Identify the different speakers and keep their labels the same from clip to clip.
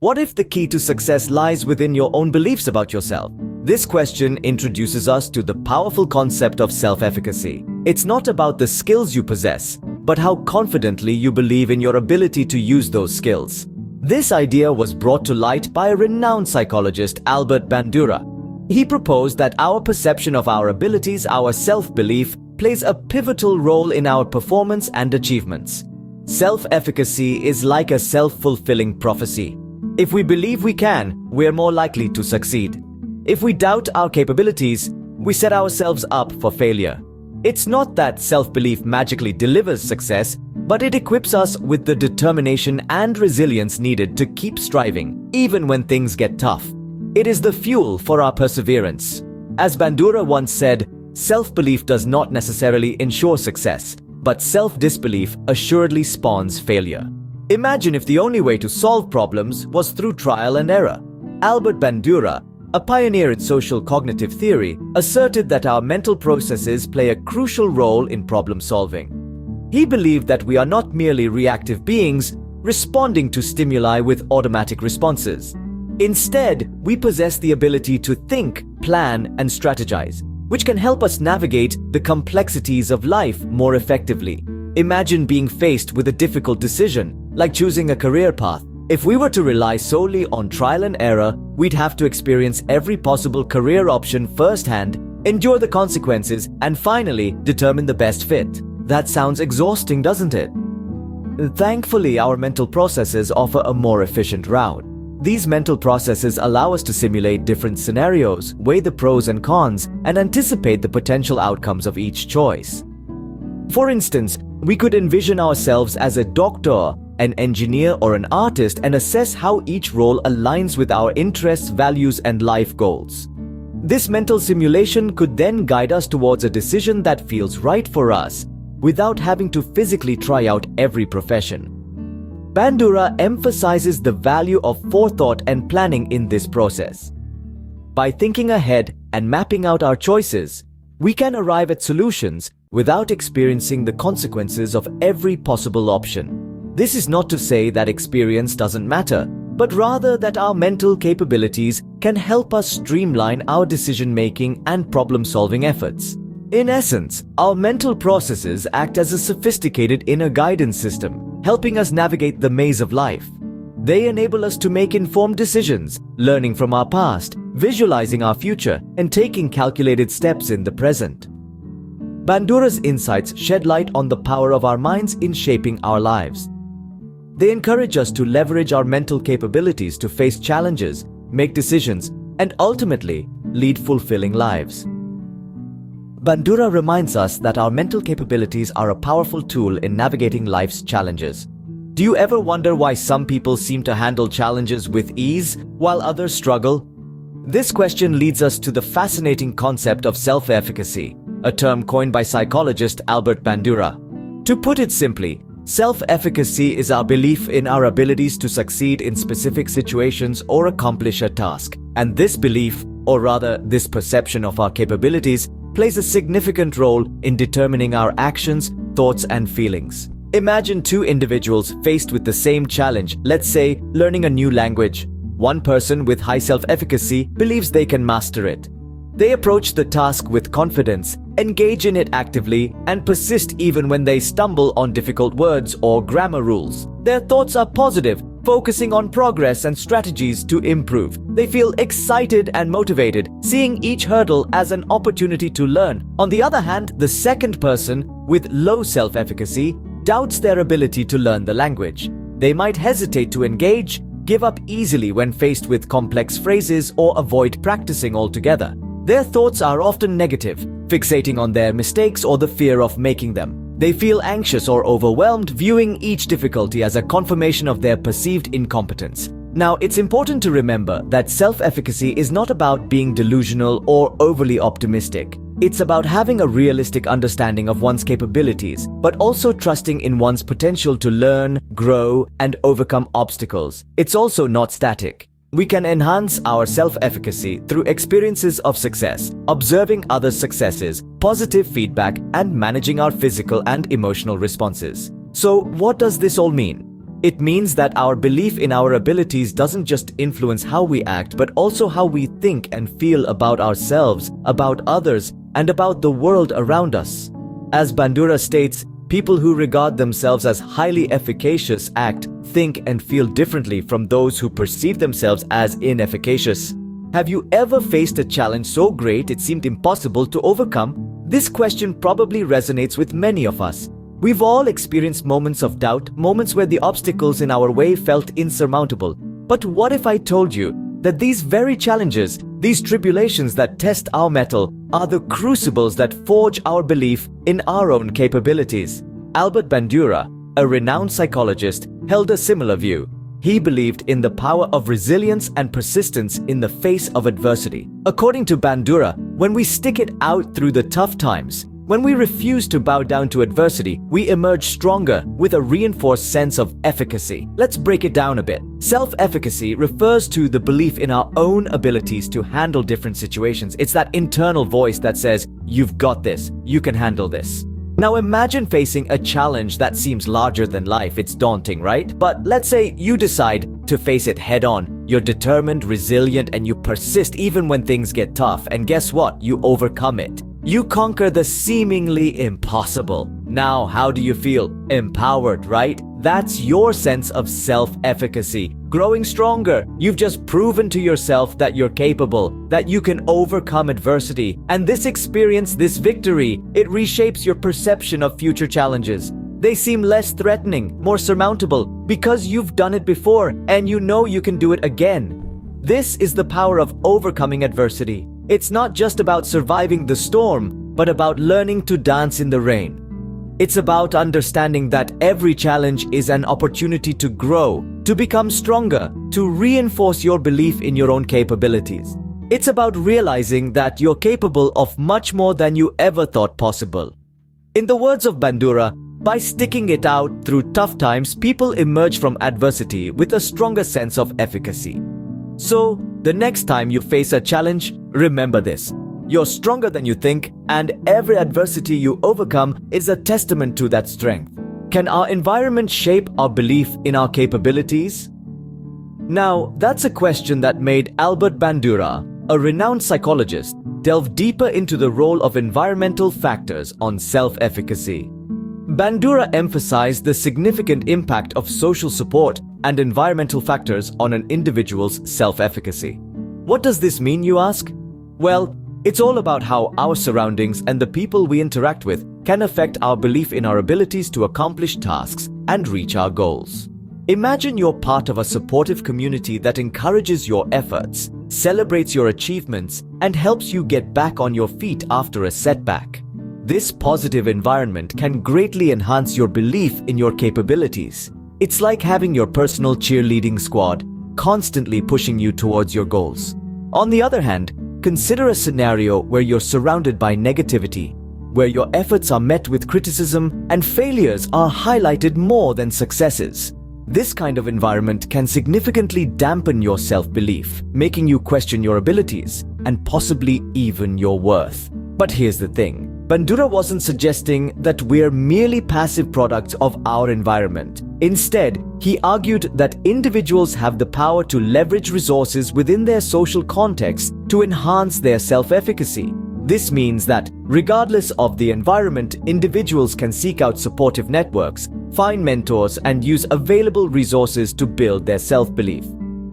Speaker 1: What if the key to success lies within your own beliefs about yourself? This question introduces us to the powerful concept of self-efficacy. It's not about the skills you possess, but how confidently you believe in your ability to use those skills. This idea was brought to light by a renowned psychologist, Albert Bandura. He proposed that our perception of our abilities, our self-belief, plays a pivotal role in our performance and achievements. Self-efficacy is like a self-fulfilling prophecy. If we believe we can, we're more likely to succeed. If we doubt our capabilities, we set ourselves up for failure. It's not that self-belief magically delivers success, but it equips us with the determination and resilience needed to keep striving, even when things get tough. It is the fuel for our perseverance. As Bandura once said, self-belief does not necessarily ensure success, but self-disbelief assuredly spawns failure. Imagine if the only way to solve problems was through trial and error. Albert Bandura, a pioneer in social cognitive theory, asserted that our mental processes play a crucial role in problem solving. He believed that we are not merely reactive beings, responding to stimuli with automatic responses. Instead, we possess the ability to think, plan, and strategize, which can help us navigate the complexities of life more effectively. Imagine being faced with a difficult decision, like choosing a career path. If we were to rely solely on trial and error, we'd have to experience every possible career option firsthand, endure the consequences, and finally determine the best fit. That sounds exhausting, doesn't it? Thankfully, our mental processes offer a more efficient route. These mental processes allow us to simulate different scenarios, weigh the pros and cons, and anticipate the potential outcomes of each choice. For instance, we could envision ourselves as a doctor, an engineer, or an artist and assess how each role aligns with our interests, values, and life goals. This mental simulation could then guide us towards a decision that feels right for us, without having to physically try out every profession. Bandura emphasizes the value of forethought and planning in this process. By thinking ahead and mapping out our choices, we can arrive at solutions without experiencing the consequences of every possible option. This is not to say that experience doesn't matter, but rather that our mental capabilities can help us streamline our decision-making and problem-solving efforts. In essence, our mental processes act as a sophisticated inner guidance system, helping us navigate the maze of life. They enable us to make informed decisions, learning from our past, visualizing our future, and taking calculated steps in the present. Bandura's insights shed light on the power of our minds in shaping our lives. They encourage us to leverage our mental capabilities to face challenges, make decisions, and ultimately lead fulfilling lives. Bandura reminds us that our mental capabilities are a powerful tool in navigating life's challenges. Do you ever wonder why some people seem to handle challenges with ease while others struggle? This question leads us to the fascinating concept of self-efficacy, a term coined by psychologist Albert Bandura. To put it simply, self-efficacy is our belief in our abilities to succeed in specific situations or accomplish a task. And this belief, or rather this perception of our capabilities, plays a significant role in determining our actions, thoughts, and feelings. Imagine two individuals faced with the same challenge, let's say learning a new language. One person with high self-efficacy believes they can master it. They approach the task with confidence, engage in it actively, and persist even when they stumble on difficult words or grammar rules. Their thoughts are positive, focusing on progress and strategies to improve. They feel excited and motivated, seeing each hurdle as an opportunity to learn. On the other hand, the second person, with low self-efficacy, doubts their ability to learn the language. They might hesitate to engage, give up easily when faced with complex phrases, or avoid practicing altogether. Their thoughts are often negative, fixating on their mistakes or the fear of making them. They feel anxious or overwhelmed, viewing each difficulty as a confirmation of their perceived incompetence. Now, it's important to remember that self-efficacy is not about being delusional or overly optimistic. It's about having a realistic understanding of one's capabilities, but also trusting in one's potential to learn, grow, and overcome obstacles. It's also not static. We can enhance our self-efficacy through experiences of success, observing others' successes, positive feedback, and managing our physical and emotional responses. So, what does this all mean? It means that our belief in our abilities doesn't just influence how we act, but also how we think and feel about ourselves, about others, and about the world around us. As Bandura states, people who regard themselves as highly efficacious act, think, and feel differently from those who perceive themselves as inefficacious. Have you ever faced a challenge so great it seemed impossible to overcome? This question probably resonates with many of us. We've all experienced moments of doubt, moments where the obstacles in our way felt insurmountable. But what if I told you that these very challenges, these tribulations that test our mettle, are the crucibles that forge our belief in our own capabilities? Albert Bandura, a renowned psychologist, held a similar view. He believed in the power of resilience and persistence in the face of adversity. According to Bandura, when we stick it out through the tough times, when we refuse to bow down to adversity, we emerge stronger with a reinforced sense of efficacy. Let's break it down a bit. Self-efficacy refers to the belief in our own abilities to handle different situations. It's that internal voice that says, "You've got this, you can handle this." Now imagine facing a challenge that seems larger than life. It's daunting, right? But let's say you decide to face it head on. You're determined, resilient, and you persist even when things get tough. And guess what? You overcome it. You conquer the seemingly impossible. Now, how do you feel? Empowered, right? That's your sense of self-efficacy. Growing stronger. You've just proven to yourself that you're capable, that you can overcome adversity. And this experience, this victory, it reshapes your perception of future challenges. They seem less threatening, more surmountable, because you've done it before and you know you can do it again. This is the power of overcoming adversity. It's not just about surviving the storm, but about learning to dance in the rain. It's about understanding that every challenge is an opportunity to grow, to become stronger, to reinforce your belief in your own capabilities. It's about realizing that you're capable of much more than you ever thought possible. In the words of Bandura, by sticking it out through tough times, people emerge from adversity with a stronger sense of efficacy. So, the next time you face a challenge, remember this. You're stronger than you think, and every adversity you overcome is a testament to that strength. Can our environment shape our belief in our capabilities? Now, that's a question that made Albert Bandura, a renowned psychologist, delve deeper into the role of environmental factors on self-efficacy. Bandura emphasized the significant impact of social support and environmental factors on an individual's self-efficacy. What does this mean, you ask? Well, it's all about how our surroundings and the people we interact with can affect our belief in our abilities to accomplish tasks and reach our goals. Imagine you're part of a supportive community that encourages your efforts, celebrates your achievements, and helps you get back on your feet after a setback. This positive environment can greatly enhance your belief in your capabilities. It's like having your personal cheerleading squad, constantly pushing you towards your goals. On the other hand, consider a scenario where you're surrounded by negativity, where your efforts are met with criticism and failures are highlighted more than successes. This kind of environment can significantly dampen your self-belief, making you question your abilities and possibly even your worth. But here's the thing. Bandura wasn't suggesting that we're merely passive products of our environment. Instead, he argued that individuals have the power to leverage resources within their social context to enhance their self-efficacy. This means that, regardless of the environment, individuals can seek out supportive networks, find mentors, and use available resources to build their self-belief.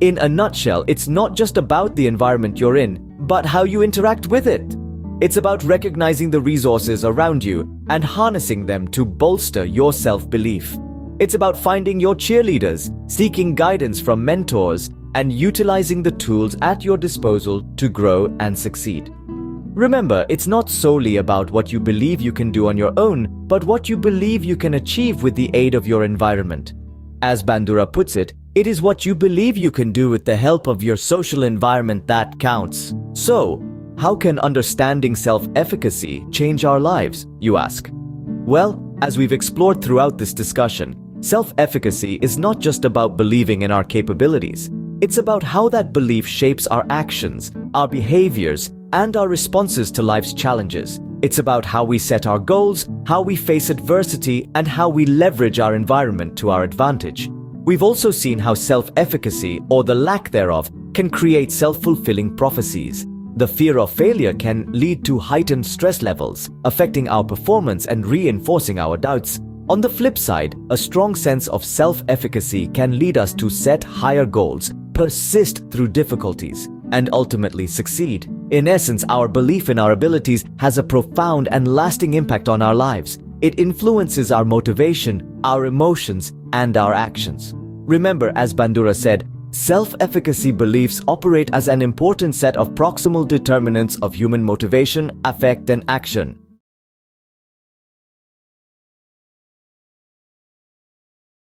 Speaker 1: In a nutshell, it's not just about the environment you're in, but how you interact with it. It's about recognizing the resources around you and harnessing them to bolster your self-belief. It's about finding your cheerleaders, seeking guidance from mentors, and utilizing the tools at your disposal to grow and succeed. Remember, it's not solely about what you believe you can do on your own, but what you believe you can achieve with the aid of your environment. As Bandura puts it, it is what you believe you can do with the help of your social environment that counts. So, how can understanding self-efficacy change our lives, you ask? Well, as we've explored throughout this discussion, self-efficacy is not just about believing in our capabilities. It's about how that belief shapes our actions, our behaviors, and our responses to life's challenges. It's about how we set our goals, how we face adversity, and how we leverage our environment to our advantage. We've also seen how self-efficacy, or the lack thereof, can create self-fulfilling prophecies. The fear of failure can lead to heightened stress levels, affecting our performance and reinforcing our doubts. On the flip side, a strong sense of self-efficacy can lead us to set higher goals, persist through difficulties, and ultimately succeed. In essence, our belief in our abilities has a profound and lasting impact on our lives. It influences our motivation, our emotions, and our actions. Remember, as Bandura said, self-efficacy beliefs operate as an important set of proximal determinants of human motivation, affect, and action.